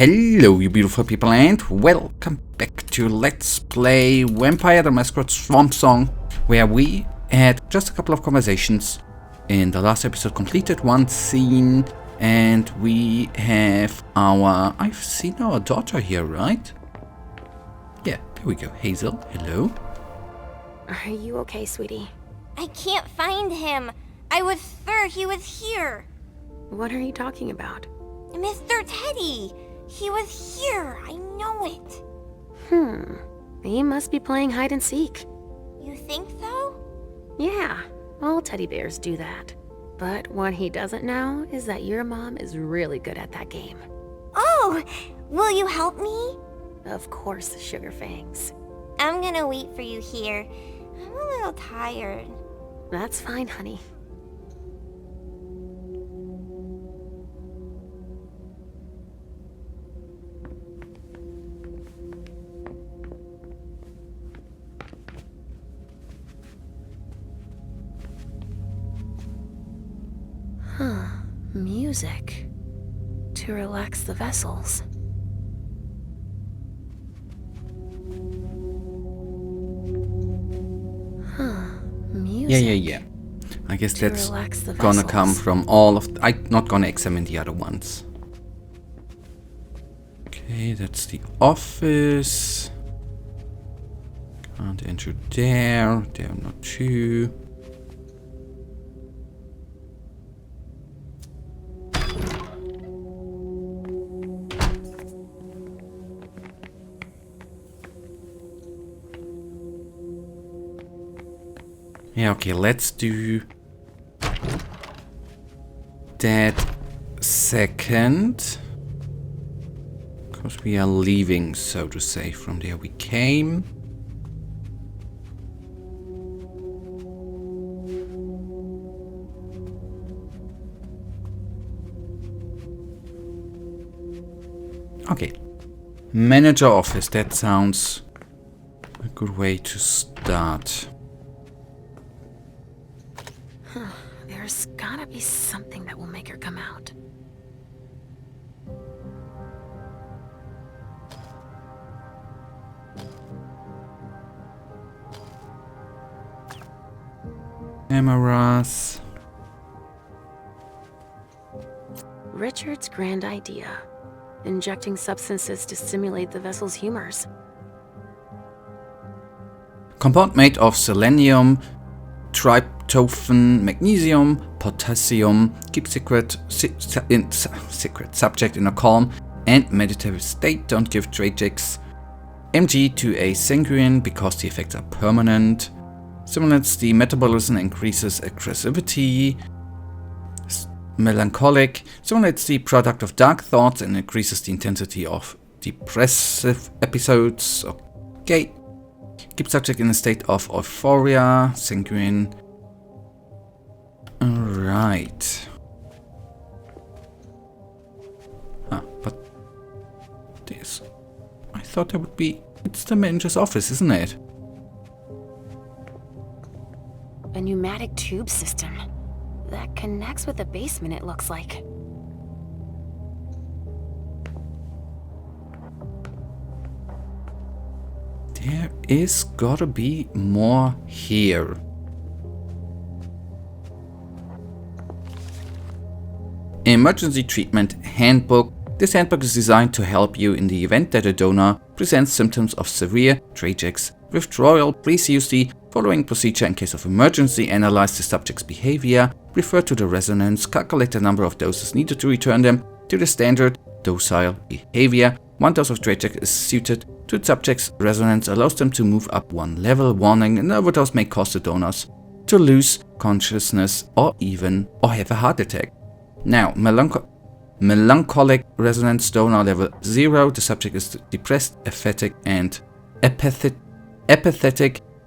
Hello you beautiful people and welcome back to Let's Play Vampire the Masquerade Swansong, where we had just a couple of conversations. In the last episode completed one scene and we have I've seen our daughter here, right? Yeah, there we go. Hazel, hello. Are you okay, sweetie? I can't find him. I was sure he was here. What are you talking about? Mr. Teddy. He was here. I know it. He must be playing hide and seek. You think so? Yeah, all teddy bears do that. But what he doesn't know is that your mom is really good at that game. Oh, will you help me? Of course, Sugar Fangs. I'm gonna wait for you here. I'm a little tired. That's fine, honey. Music. To relax the vessels. Music. Yeah. I guess that's gonna come from all of... I'm not gonna examine the other ones. Okay, that's the office. Can't enter there. There not too. Yeah, okay, let's do that second. Because we are leaving, so to say, from there we came. Okay. Manager office, that sounds a good way to start. There's gotta be something that will make her come out. Cameras. Richard's grand idea. Injecting substances to stimulate the vessel's humors. Compound made of selenium, tryptophan, magnesium, potassium, keep secret subject in a calm and meditative state. Don't give tragics mg to a sanguine because the effects are permanent. Stimulates the metabolism, increases aggressivity. Melancholic stimulates the product of dark thoughts and increases the intensity of depressive episodes. Okay. Keep subject in a state of euphoria, sanguine. Alright. But this... I thought that would be... It's the manager's office, isn't it? A pneumatic tube system. That connects with the basement, it looks like. There is gotta be more here. Emergency Treatment Handbook. This handbook is designed to help you in the event that a donor presents symptoms of severe tragic withdrawal. Please use the following procedure in case of emergency. Analyze the subject's behavior, refer to the resonance, calculate the number of doses needed to return them to the standard docile behavior. One dose of tragic is suited to the subject's resonance, allows them to move up one level. Warning, an overdose may cause the donors to lose consciousness or have a heart attack. Now, melancholic resonance donor level 0. The subject is depressed, apathetic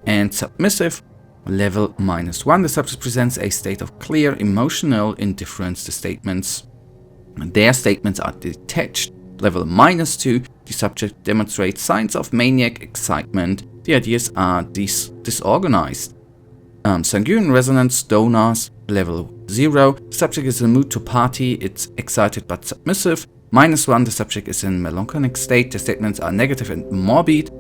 and submissive. Level -1. The subject presents a state of clear emotional indifference to statements. Their statements are detached. Level -2. The subject demonstrates signs of maniac excitement. The ideas are disorganized. Sanguine resonance donors level 0. The subject is in the mood to party. It's excited but submissive. -1, the subject is in melancholic state. The statements are negative and morbid.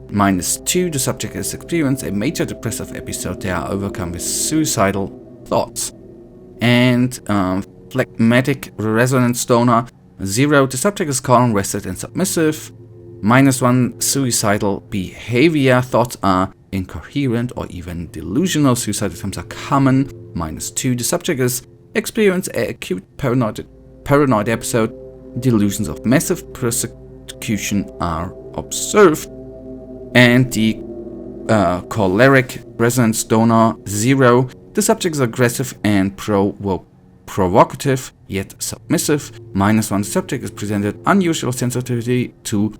-2, the subject has experienced a major depressive episode. They are overcome with suicidal thoughts. And phlegmatic resonance donor 0, the subject is calm, rested, and submissive. -1, suicidal behavior. Thoughts are incoherent or even delusional. Suicide attempts are common. -2, the subject is experienced an acute paranoid episode. Delusions of massive persecution are observed. And the choleric resonance donor 0, the subject is aggressive and provocative, yet submissive. -1, the subject is presented unusual sensitivity to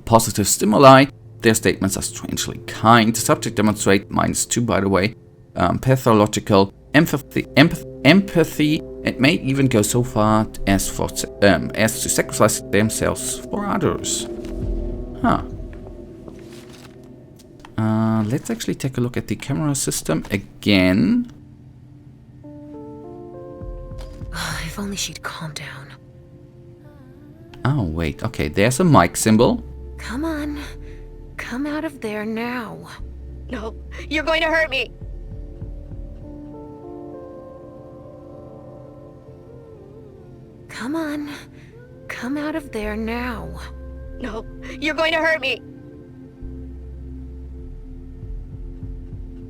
positive stimuli. Their statements are strangely kind. The subject demonstrates, -2 by the way, pathological empathy, and may even go so far as to sacrifice themselves for others. Huh. Let's actually take a look at the camera system again. If only she'd calm down. Oh, wait. Okay, there's a mic symbol. Come on. Come out of there now. No, you're going to hurt me. Come on. Come out of there now. No, you're going to hurt me.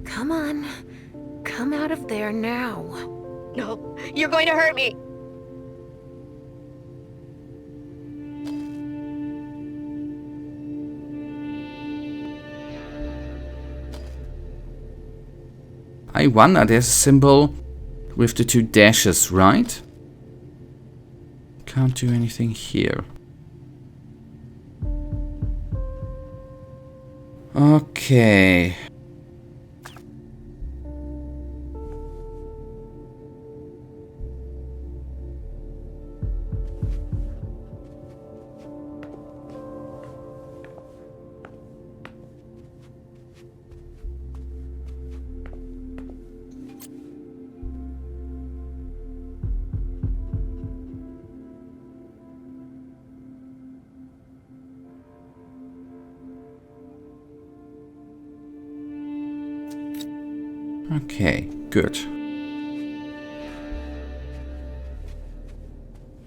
Come on. Come out of there now. No, you're going to hurt me. I wonder, there's a symbol with the 2 dashes, right? Can't do anything here. Okay. Okay, good.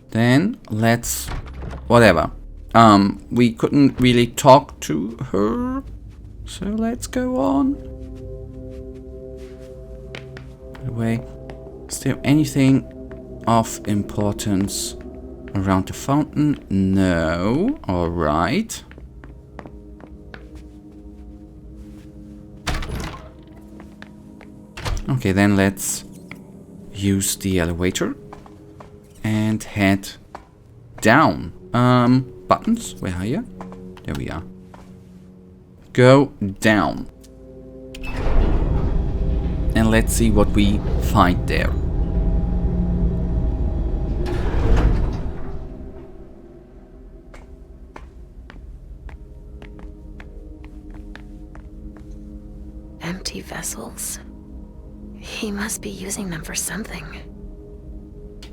Then let's... whatever. We couldn't really talk to her, so let's go on. By the way, is there anything of importance around the fountain? No. Alright. Okay, then let's use the elevator and head down. Buttons, where are you? There we are. Go down. And let's see what we find there. Empty vessels. He must be using them for something.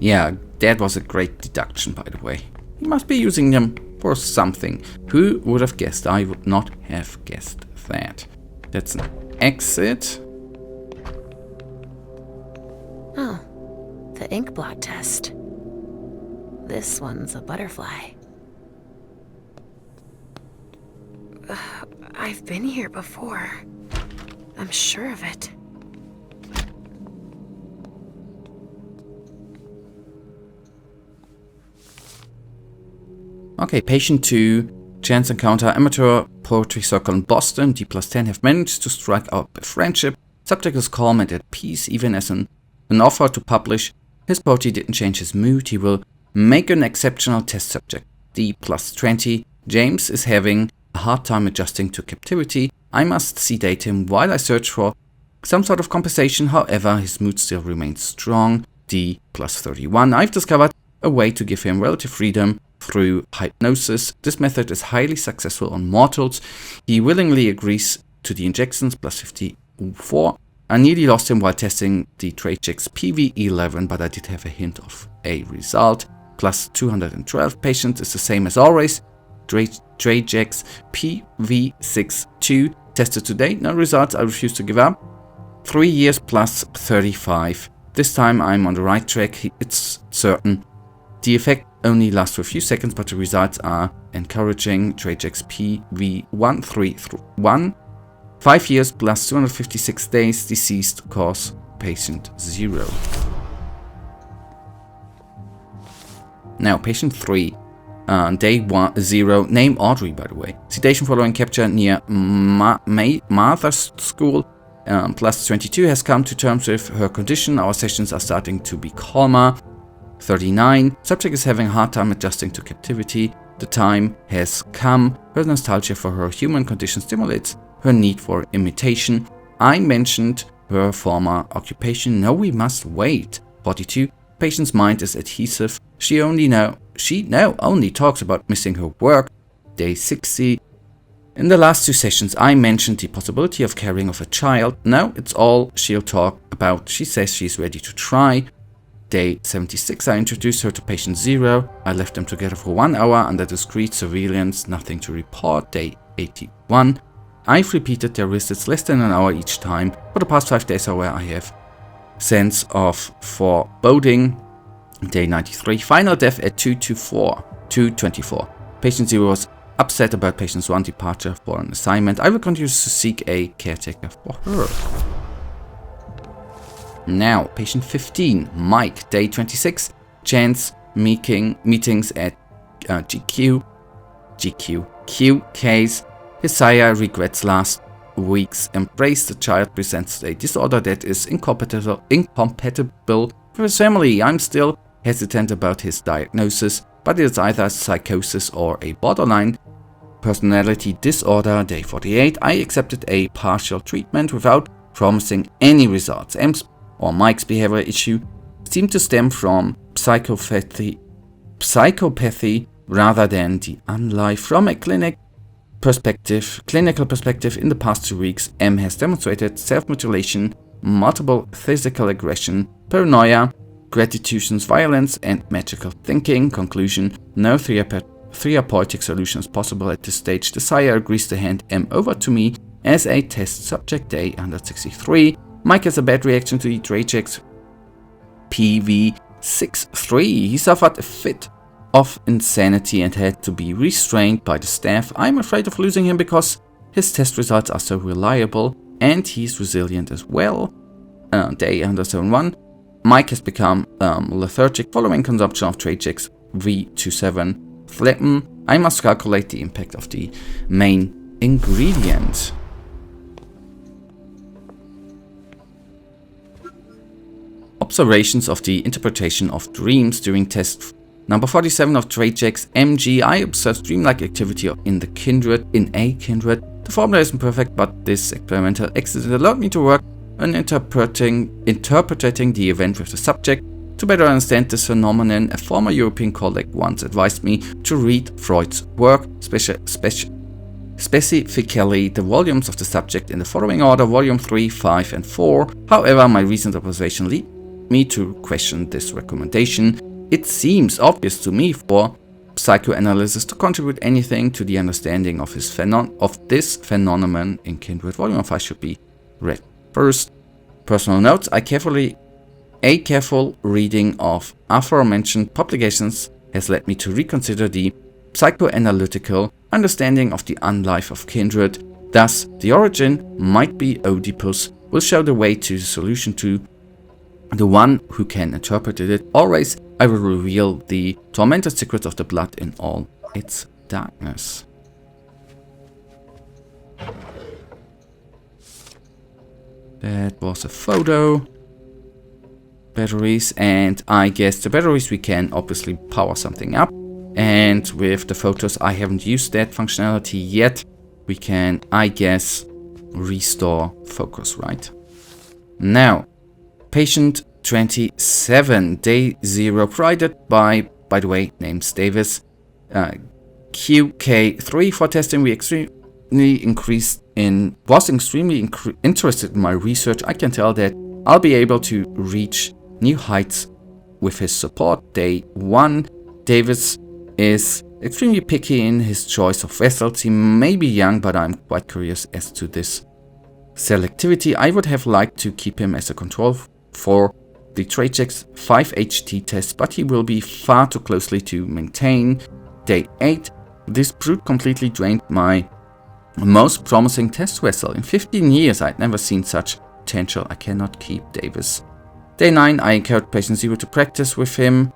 Yeah, that was a great deduction, by the way. He must be using them for something. Who would have guessed? I would not have guessed that. That's an exit. Oh, the ink blot test. This one's a butterfly. I've been here before. I'm sure of it. Okay, patient 2, chance encounter, amateur poetry circle in Boston, D+10 have managed to strike up a friendship. Subject is calm and at peace, even as an offer to publish his poetry didn't change his mood. He will make an exceptional test subject. D+20, James is having a hard time adjusting to captivity. I must sedate him while I search for some sort of compensation. However, his mood still remains strong. D+31, I've discovered a way to give him relative freedom through hypnosis. This method is highly successful on mortals. He willingly agrees to the injections. +54. I nearly lost him while testing the trait checks PV11, but I did have a hint of a result. plus 212 patients is the same as always. Trajex PV62 tested to date, no results, I refuse to give up. 3 years plus 35. This time I'm on the right track, it's certain. The effect only lasts for a few seconds, but the results are encouraging. Trajex PV131. 5 years plus 256 days, deceased, cause patient 0. Now, patient 3, day 0, name Audrey, by the way. Sedation following capture near Martha's School, plus 22, has come to terms with her condition. Our sessions are starting to be calmer. 39, subject is having a hard time adjusting to captivity. The time has come. Her nostalgia for her human condition stimulates her need for imitation. I mentioned her former occupation. No, we must wait. 42, patient's mind is adhesive. She now only talks about missing her work. Day 60. In the last 2 sessions, I mentioned the possibility of caring of a child. Now it's all she'll talk about. She says she's ready to try. Day 76, I introduced her to patient 0. I left them together for 1 hour under discreet surveillance, nothing to report. Day 81, I've repeated their visits less than an hour each time. For the past 5 days, however, I have sense of foreboding. Day 93, final death at 224. Patient 0 was upset about patient 1's departure for an assignment. I will continue to seek a caretaker for her. Now, patient 15, Mike, day 26, chance meetings at GQ case. His sire regrets last week's embrace. The child presents a disorder that is incompatible with his family. I'm still hesitant about his diagnosis, but it's either psychosis or a borderline personality disorder. Day 48, I accepted a partial treatment without promising any results. M's or Mike's behavioral issue seemed to stem from psychopathy rather than the unlife. From a clinical perspective, in the past 2 weeks, M has demonstrated self-mutilation, multiple physical aggression, paranoia, gratuitous violence, and magical thinking. Conclusion: no therapeutic solution is possible at this stage. The sire agrees to hand M over to me as a test subject. Day 163. Mike has a bad reaction to the Trajex PV63. He suffered a fit of insanity and had to be restrained by the staff. I'm afraid of losing him because his test results are so reliable and he's resilient as well. Day 171. Mike has become lethargic following consumption of Trajex V27 Flippen. I must calculate the impact of the main ingredient. Observations of the interpretation of dreams during test number 47 of Trajex MG. I observed dreamlike activity in a kindred. The formula isn't perfect, but this experimental exercise allowed me to work on interpreting the event with the subject. To better understand this phenomenon, a former European colleague once advised me to read Freud's work, specifically the volumes of the subject in the following order: volume 3, 5, and 4. However, my recent observation lead me to question this recommendation. It seems obvious to me for psychoanalysis to contribute anything to the understanding of this phenomenon in kindred. Volume 5 should be read first. Personal notes: a careful reading of aforementioned publications has led me to reconsider the psychoanalytical understanding of the unlife of kindred. Thus, the origin might be Oedipus will show the way to the solution to the one who can interpret it. Always, I will reveal the tormented secrets of the blood in all its darkness. That was a photo. Batteries, and I guess the batteries we can obviously power something up. And with the photos, I haven't used that functionality yet. We can, I guess, restore focus, right? Now, patient 27, day 0, provided by the way, name's Davis. QK3 for testing. We was extremely interested in my research. I can tell that I'll be able to reach new heights with his support. Day 1, Davis is extremely picky in his choice of vessels. He may be young, but I'm quite curious as to this selectivity. I would have liked to keep him as a control for the Trajax 5HT test, but he will be far too closely to maintain. Day 8. This brute completely drained my most promising test vessel. In 15 years I'd never seen such potential. I cannot keep Davis. Day 9. I encouraged patient 0 to practice with him,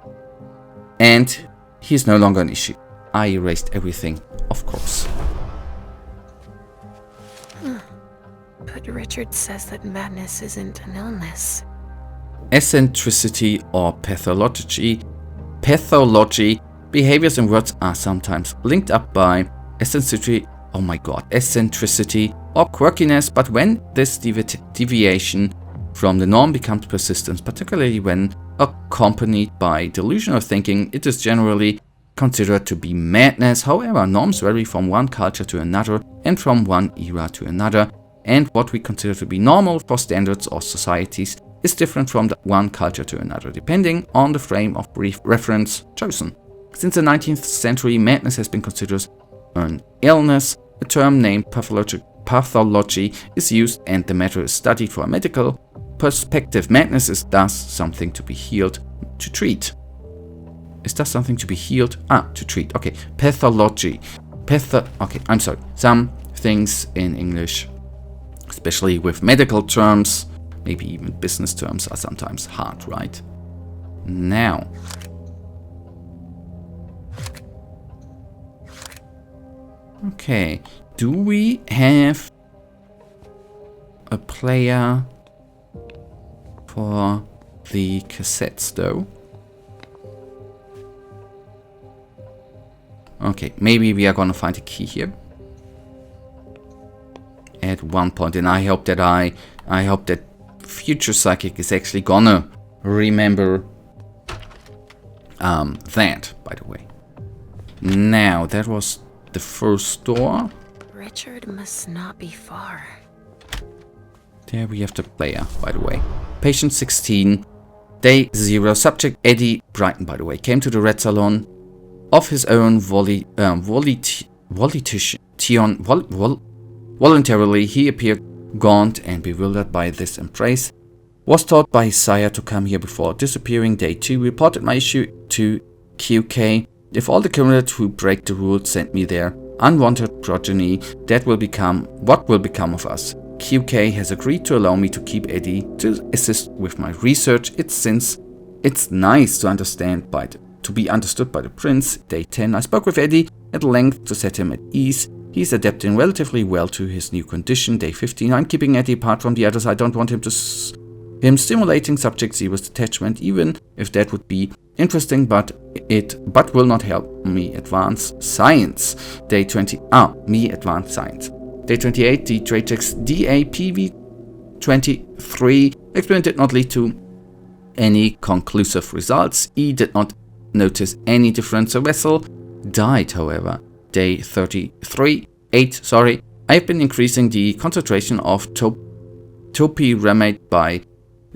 and he is no longer an issue. I erased everything, of course. But Richard says that madness isn't an illness. Eccentricity or pathology, behaviors and words are sometimes linked up by eccentricity or quirkiness, but when this deviation from the norm becomes persistent, particularly when accompanied by delusional thinking, it is generally considered to be madness. However, norms vary from one culture to another and from one era to another, and what we consider to be normal for standards or societies is different from one culture to another, depending on the frame of reference chosen. Since the 19th century, madness has been considered an illness. A term named pathology is used, and the matter is studied for a medical perspective. Madness is thus something to be healed, to treat. Is that something to be healed? To treat. Okay. Pathology. Okay, I'm sorry. Some things in English, especially with medical terms, maybe even business terms, are sometimes hard, right? Now. Okay. Do we have a player for the cassettes, though? Okay, maybe we are gonna find a key here at one point, and I hope that future psychic is actually gonna remember that, by the way. Now, that was the first door. Richard must not be far. There we have the player, by the way. Patient 16, day 0. Subject Eddie Brighton, by the way, came to the Red Salon of his own voluntarily. He appeared gaunt and bewildered by this embrace. Was taught by his sire to come here before disappearing. Day 2. Reported my issue to QK. If all the criminals who break the rules send me their unwanted progeny, what will become of us? QK has agreed to allow me to keep Eddie to assist with my research. It's nice to be understood by the prince. Day 10. I spoke with Eddie at length to set him at ease. He's adapting relatively well to his new condition. Day 15. I'm keeping Eddie apart from the others. I don't want him stimulating subject zero's detachment, even if that would be interesting, but will not help me advance science. Day 20. Me advance science. Day 28. The Trajax DAPV-23 experiment did not lead to any conclusive results. E did not notice any difference. The vessel died, however. Day 8. I have been increasing the concentration of topiramate by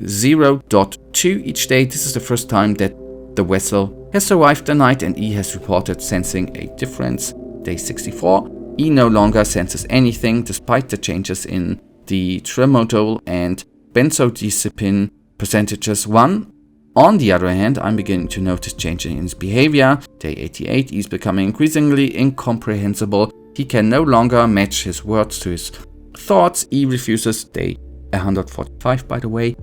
0.2 each day. This is the first time that the vessel has survived the night, and E has reported sensing a difference. Day 64. E no longer senses anything despite the changes in the tramadol and benzodiazepine percentages. 1. On the other hand, I'm beginning to notice changes in his behavior. Day 88. E is becoming increasingly incomprehensible. He can no longer match his words to his thoughts. E refuses. Day 145, by the way.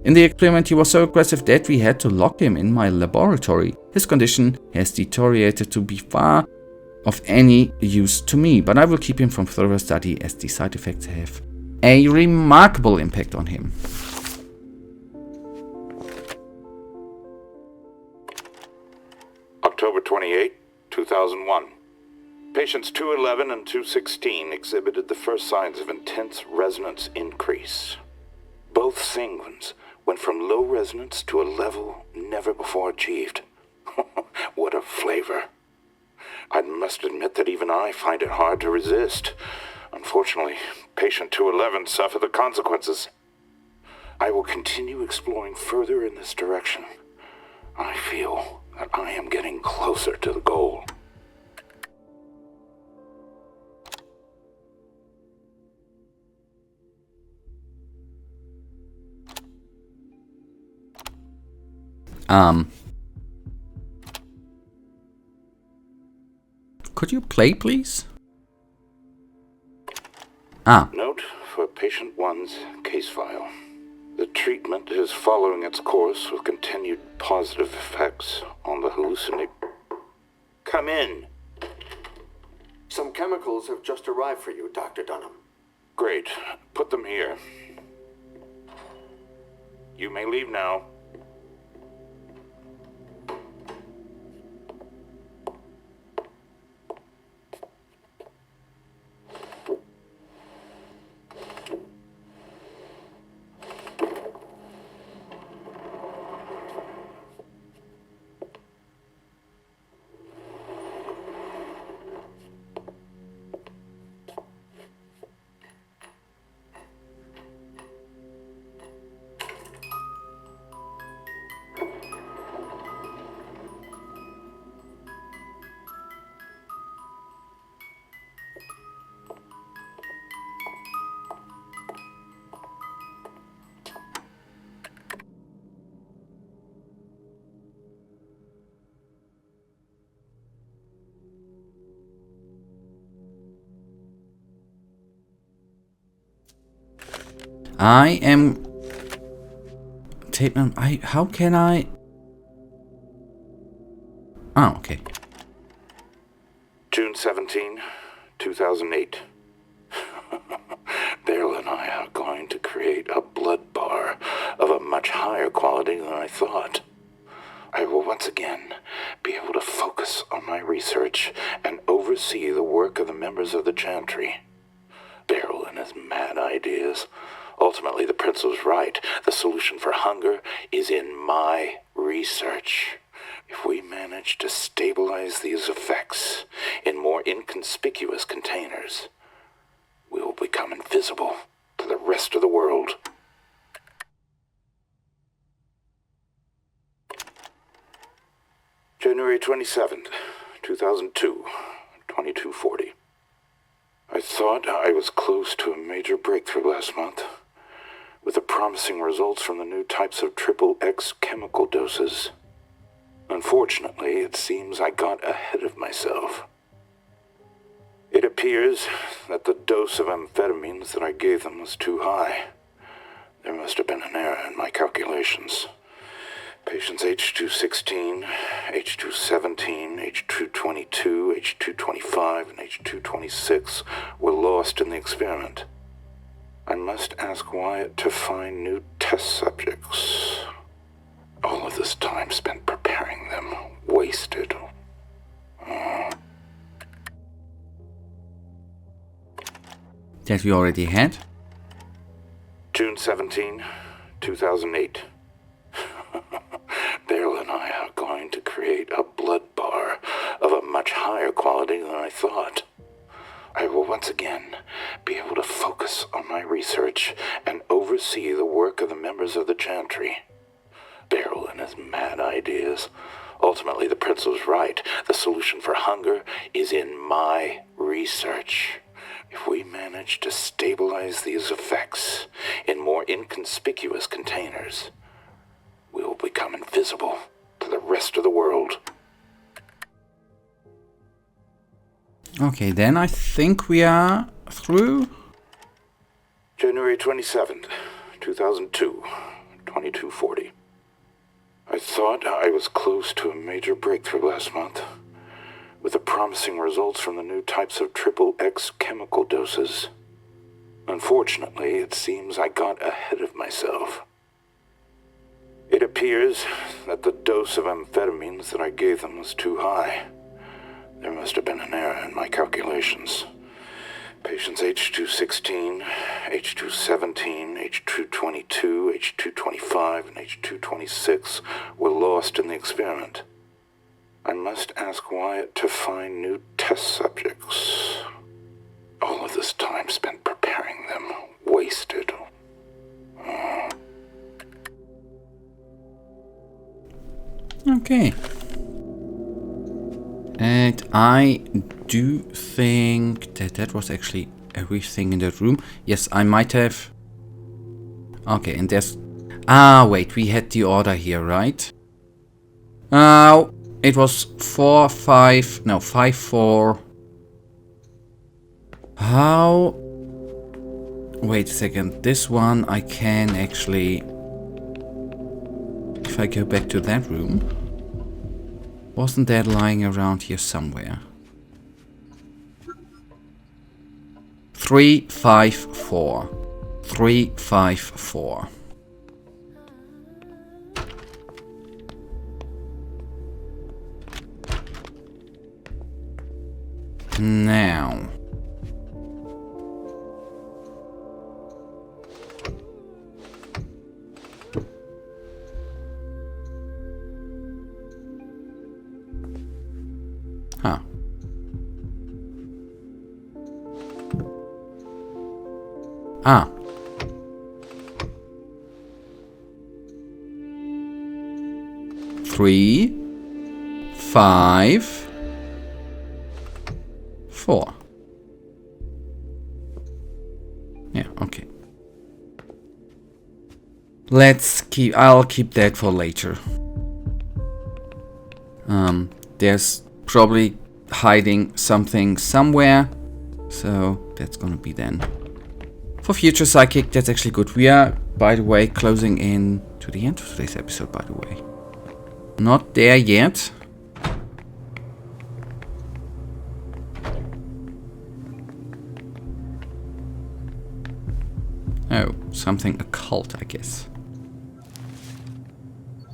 In the experiment, he was so aggressive that we had to lock him in my laboratory. His condition has deteriorated to be far of any use to me, but I will keep him from further study as the side effects have a remarkable impact on him. October 28, 2001. Patients 211 and 216 exhibited the first signs of intense resonance increase. Both sanguines went from low resonance to a level never before achieved. What a flavor. I must admit that even I find it hard to resist. Unfortunately, patient 211 suffered the consequences. I will continue exploring further in this direction. I feel that I am getting closer to the goal. Could you play, please? Ah. Note for patient 1's case file. The treatment is following its course with continued positive effects on the hallucinate. Come in. Some chemicals have just arrived for you, Dr. Dunham. Great. Put them here. You may leave now. I am... How can I... Oh, okay. June 17, 2008. Beryl and I are going to create a blood bar of a much higher quality than I thought. I will once again be able to focus on my research and oversee the work of the members of the Chantry. Beryl and his mad ideas. Ultimately, the prince was right. The solution for hunger is in my research. If we manage to stabilize these effects in more inconspicuous containers, we will become invisible to the rest of the world. January 27th, 2002, 2240. I thought I was close to a major breakthrough last month, with the promising results from the new types of XXX chemical doses. Unfortunately, it seems I got ahead of myself. It appears that the dose of amphetamines that I gave them was too high. There must have been an error in my calculations. Patients H216, H217, H222, H225, and H226 were lost in the experiment. I must ask Wyatt to find new test subjects. All of this time spent preparing them, wasted. That we already had? June 17, 2008. Beryl and I are going to create a blood bar of a much higher quality than I thought. I will once again be able to focus on my research and oversee the work of the members of the Chantry. Beryl and his mad ideas. Ultimately, the prince was right. The solution for hunger is in my research. If we manage to stabilize these effects in more inconspicuous containers, we will become invisible to the rest of the world. Okay, then I think we are through. January 27th, 2002, 2240. I thought I was close to a major breakthrough last month, with the promising results from the new types of XXX chemical doses. Unfortunately, it seems I got ahead of myself. It appears that the dose of amphetamines that I gave them was too high. There must have been an error in my calculations. Patients H216, H217, H222, H225, and H226 were lost in the experiment. I must ask Wyatt to find new test subjects. All of this time spent preparing them, wasted. Okay. And I do think that that was actually everything in that room. Yes, I might have... Okay, and there's... Ah, wait, we had the order here, right? It was 4, 5... No, 5, 4... How... Wait a second, this one I can actually... If I go back to that room... Wasn't that lying around here somewhere? 3, 5, 4. 3, 5, 4. Now... Huh. Ah. Three, 5, 4. Yeah, okay. I'll keep that for later. There's probably hiding something somewhere, so that's gonna be then for future psychic. That's actually good. We are, by the way, closing in to the end of today's episode, by the way. Not there yet. Oh, something occult, I guess.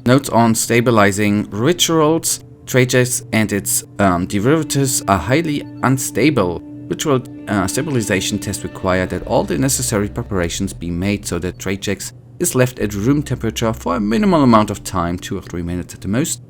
Notes on stabilizing rituals. Trajax and its derivatives are highly unstable. Ritual stabilization tests require that all the necessary preparations be made so that Trajax is left at room temperature for a minimal amount of time, 2 or 3 minutes at the most.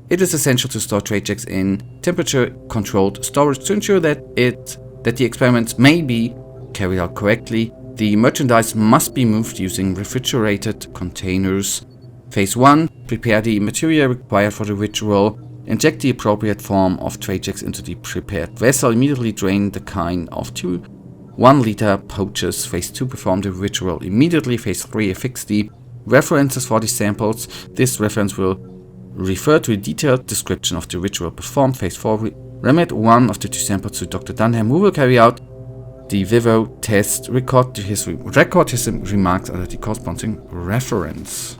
It is essential to store Trajax in temperature-controlled storage to ensure that the experiments may be carried out correctly. The merchandise must be moved using refrigerated containers. Phase 1. Prepare the material required for the ritual. Inject the appropriate form of Trajax into the prepared vessel. Immediately drain the kind of 2 1-liter pouches. Phase 2. Perform the ritual immediately. Phase 3. Affix the references for the samples. This reference will refer to a detailed description of the ritual performed. Phase 4. Remit one of the 2 samples to Dr. Dunham, who will carry out the Vivo test. Record his remarks under the corresponding reference.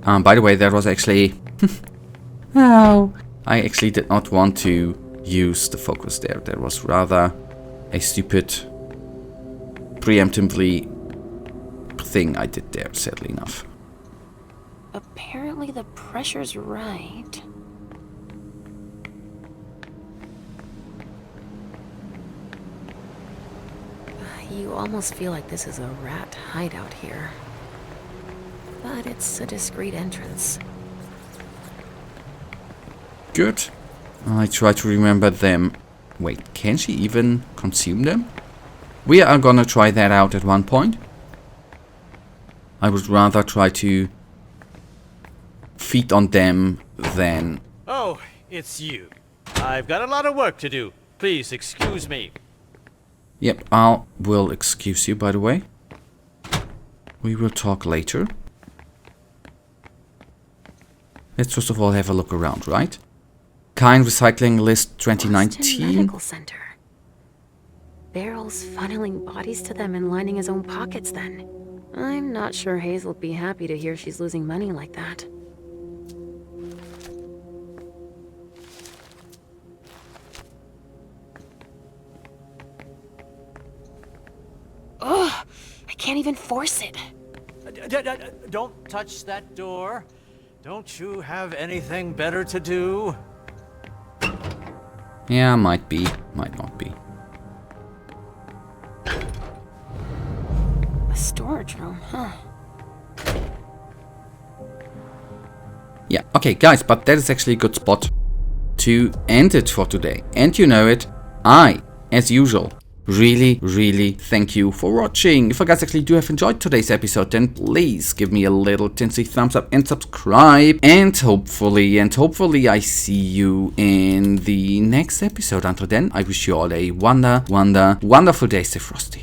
By the way, that was actually... Oh, I actually did not want to use the focus there. That was rather a stupid, preemptively thing I did there, sadly enough. Apparently the pressure's right. You almost feel like this is a rat hideout here. But it's a discreet entrance. Good. I try to remember them. Wait, can she even consume them? We are gonna try that out at one point. I would rather try to feed on them than... Oh, it's you. I've got a lot of work to do. Please excuse me. Yep, I will excuse you, by the way. We will talk later. Let's first of all have a look around, right? Kind Recycling List 2019. Boston Medical Center. Barrels funneling bodies to them and lining his own pockets then. I'm not sure Hazel'd be happy to hear she's losing money like that. Ugh! I can't even force it. Don't touch that door. Don't you have anything better to do? Yeah, might be, might not be. A storage room, huh? Yeah, okay, guys, but that is actually a good spot to end it for today. And you know it, I, as usual, really thank you for watching. If you guys actually do have enjoyed today's episode, then please give me a little tinsy thumbs up and subscribe. And hopefully I see you in the next episode. Until then, I wish you all a wonderful day. Stay frosty.